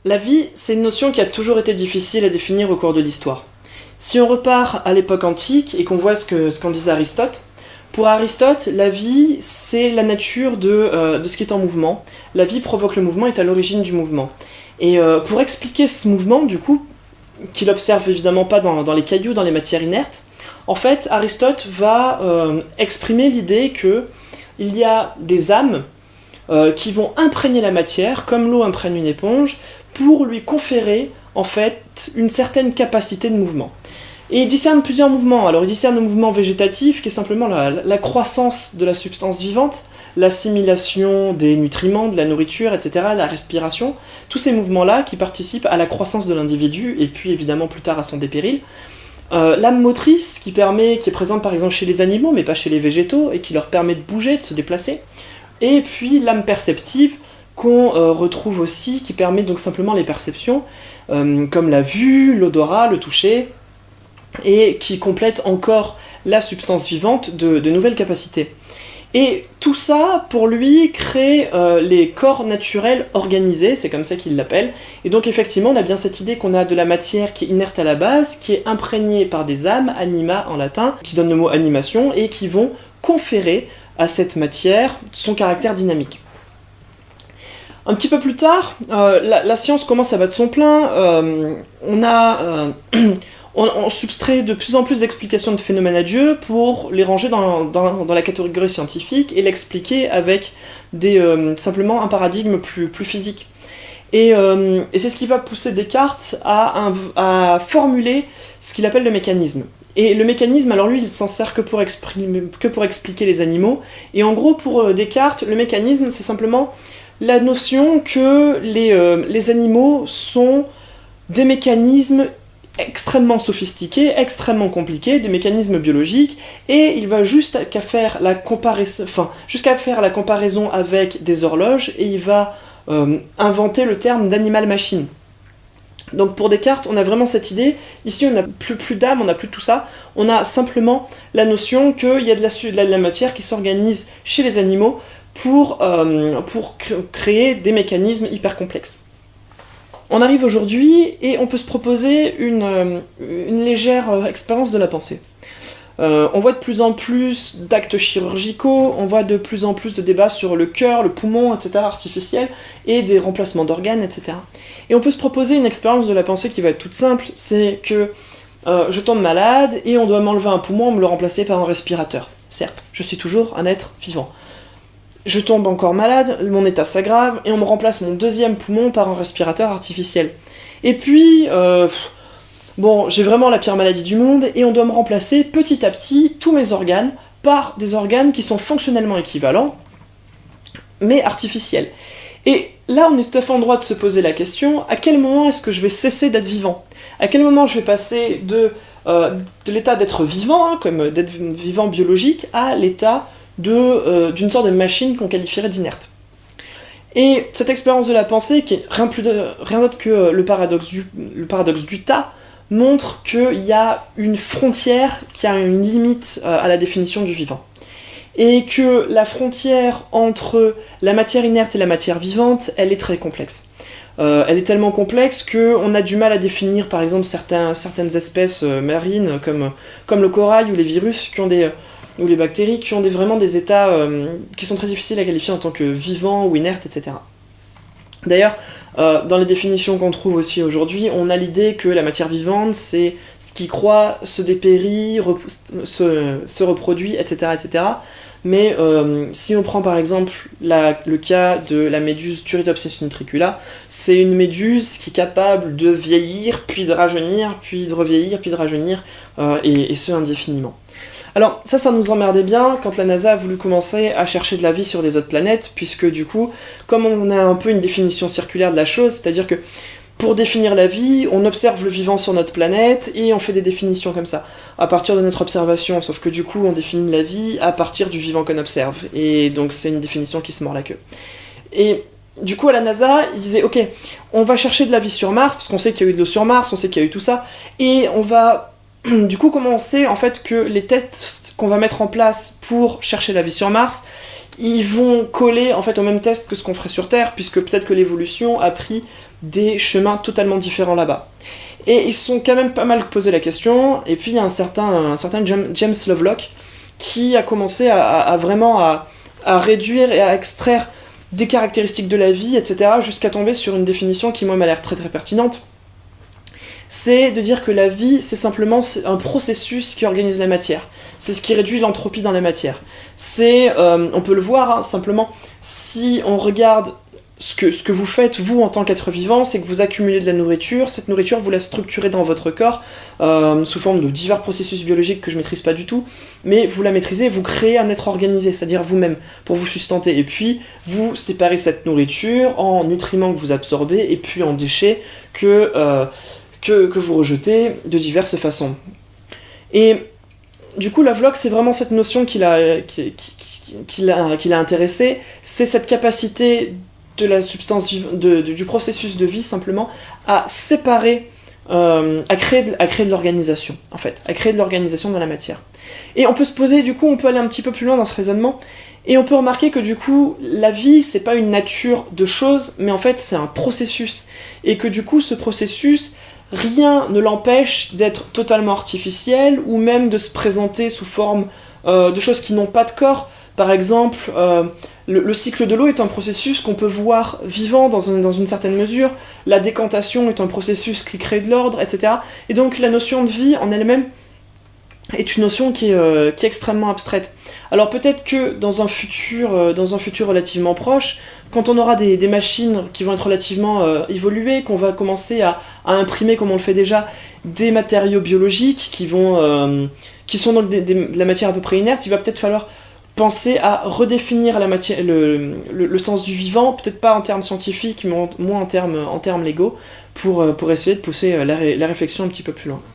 La vie, c'est une notion qui a toujours été difficile à définir au cours de l'histoire. Si on repart à l'époque antique et qu'on voit ce qu'en disait Aristote, pour Aristote, la vie, c'est la nature de ce qui est en mouvement. La vie provoque le mouvement, est à l'origine du mouvement. Et pour expliquer ce mouvement, du coup, qu'il observe évidemment pas dans les cailloux, dans les matières inertes, en fait, Aristote va exprimer l'idée que il y a des âmes qui vont imprégner la matière, comme l'eau imprègne une éponge, pour lui conférer, en fait, une certaine capacité de mouvement. Et il discerne plusieurs mouvements. Alors il discerne le mouvement végétatif, qui est simplement la croissance de la substance vivante, l'assimilation des nutriments, de la nourriture, etc., la respiration, tous ces mouvements-là qui participent à la croissance de l'individu, et puis évidemment plus tard à son dépéril. L'âme motrice, qui est présente par exemple chez les animaux, mais pas chez les végétaux, et qui leur permet de bouger, de se déplacer. Et puis l'âme perceptive, qu'on retrouve aussi, qui permet donc simplement les perceptions, comme la vue, l'odorat, le toucher, et qui complète encore la substance vivante de nouvelles capacités. Et tout ça, pour lui, crée les corps naturels organisés, c'est comme ça qu'il l'appelle. Et donc effectivement, on a bien cette idée qu'on a de la matière qui est inerte à la base, qui est imprégnée par des âmes, anima en latin, qui donne le mot animation, et qui vont conférer à cette matière son caractère dynamique. Un petit peu plus tard, la science commence à battre son plein, on subtrait de plus en plus d'explications de phénomènes à Dieu pour les ranger dans la catégorie scientifique et l'expliquer avec simplement un paradigme plus physique. Et c'est ce qui va pousser Descartes à formuler ce qu'il appelle le mécanisme. Et le mécanisme, alors lui, il s'en sert que pour expliquer les animaux. Et en gros, pour Descartes, le mécanisme, c'est simplement la notion que les animaux sont des mécanismes extrêmement sophistiqués, extrêmement compliqués, des mécanismes biologiques, et il va jusqu'à faire la comparaison avec des horloges, et il va inventer le terme d'animal-machine. Donc pour Descartes, on a vraiment cette idée, ici on n'a plus d'âme, on n'a plus tout ça, on a simplement la notion qu'il y a de la matière qui s'organise chez les animaux pour créer des mécanismes hyper complexes. On arrive aujourd'hui et on peut se proposer une légère expérience de la pensée. On voit de plus en plus d'actes chirurgicaux, on voit de plus en plus de débats sur le cœur, le poumon, etc., artificiels, et des remplacements d'organes, etc. Et on peut se proposer une expérience de la pensée qui va être toute simple, c'est que je tombe malade et on doit m'enlever un poumon et me le remplacer par un respirateur. Certes, je suis toujours un être vivant. Je tombe encore malade, mon état s'aggrave, et on me remplace mon deuxième poumon par un respirateur artificiel. Et puis, j'ai vraiment la pire maladie du monde, et on doit me remplacer petit à petit tous mes organes par des organes qui sont fonctionnellement équivalents, mais artificiels. Et là, on est tout à fait en droit de se poser la question, à quel moment est-ce que je vais cesser d'être vivant ? À quel moment je vais passer de l'état d'être vivant, comme d'être vivant biologique, à l'état d'une sorte de machine qu'on qualifierait d'inerte. Et cette expérience de la pensée, qui est rien d'autre que le paradoxe du tas, montre qu'il y a une frontière qui a une limite à la définition du vivant. Et que la frontière entre la matière inerte et la matière vivante, elle est très complexe. Elle est tellement complexe qu'on a du mal à définir, par exemple, certaines espèces marines, comme le corail ou les virus, ou les bactéries, qui ont vraiment des états qui sont très difficiles à qualifier en tant que vivants ou inertes, etc. D'ailleurs, dans les définitions qu'on trouve aussi aujourd'hui, on a l'idée que la matière vivante, c'est ce qui croît, se dépérit, se reproduit, etc., etc. Mais si on prend par exemple le cas de la méduse Turritopsis nutricula, c'est une méduse qui est capable de vieillir, puis de rajeunir, puis de revieillir, puis de rajeunir, et ce indéfiniment. Alors ça nous emmerdait bien quand la NASA a voulu commencer à chercher de la vie sur des autres planètes, puisque du coup, comme on a un peu une définition circulaire de la chose, c'est-à-dire que pour définir la vie, on observe le vivant sur notre planète et on fait des définitions comme ça, à partir de notre observation, sauf que du coup on définit la vie à partir du vivant qu'on observe, et donc c'est une définition qui se mord la queue. Et du coup à la NASA, ils disaient ok, on va chercher de la vie sur Mars, parce qu'on sait qu'il y a eu de l'eau sur Mars, on sait qu'il y a eu tout ça, et on va du coup, comment on sait en fait que les tests qu'on va mettre en place pour chercher la vie sur Mars, ils vont coller en fait au même test que ce qu'on ferait sur Terre, puisque peut-être que l'évolution a pris des chemins totalement différents là-bas. Et ils se sont quand même pas mal posé la question, et puis il y a un certain James Lovelock qui a commencé à vraiment à réduire et à extraire des caractéristiques de la vie, etc., jusqu'à tomber sur une définition qui moi m'a l'air très très pertinente. C'est de dire que la vie, c'est simplement un processus qui organise la matière. C'est ce qui réduit l'entropie dans la matière. On peut le voir, hein, simplement, si on regarde ce que vous faites, vous, en tant qu'être vivant, c'est que vous accumulez de la nourriture, cette nourriture, vous la structurez dans votre corps, sous forme de divers processus biologiques que je maîtrise pas du tout, mais vous la maîtrisez, vous créez un être organisé, c'est-à-dire vous-même, pour vous sustenter. Et puis, vous séparez cette nourriture en nutriments que vous absorbez, et puis en déchets que vous rejetez de diverses façons. Et du coup, Lovelock, c'est vraiment cette notion qui l'a intéressé, c'est cette capacité de la substance du processus de vie, simplement, à séparer, à créer de l'organisation, en fait, à créer de l'organisation dans la matière. Et on peut se poser, du coup, on peut aller un petit peu plus loin dans ce raisonnement, et on peut remarquer que du coup, la vie, c'est pas une nature de choses, mais en fait, c'est un processus. Et que du coup, ce processus, rien ne l'empêche d'être totalement artificiel, ou même de se présenter sous forme de choses qui n'ont pas de corps. Par exemple, le cycle de l'eau est un processus qu'on peut voir vivant dans une certaine mesure, la décantation est un processus qui crée de l'ordre, etc. Et donc la notion de vie en elle-même est une notion qui est extrêmement abstraite. Alors peut-être que dans un futur relativement proche, quand on aura des machines qui vont être relativement évoluées, qu'on va commencer à imprimer, comme on le fait déjà, des matériaux biologiques qui sont donc de la matière à peu près inerte, il va peut-être falloir penser à redéfinir la matière, le sens du vivant, peut-être pas en termes scientifiques, mais moins en termes légaux, pour essayer de pousser la réflexion un petit peu plus loin.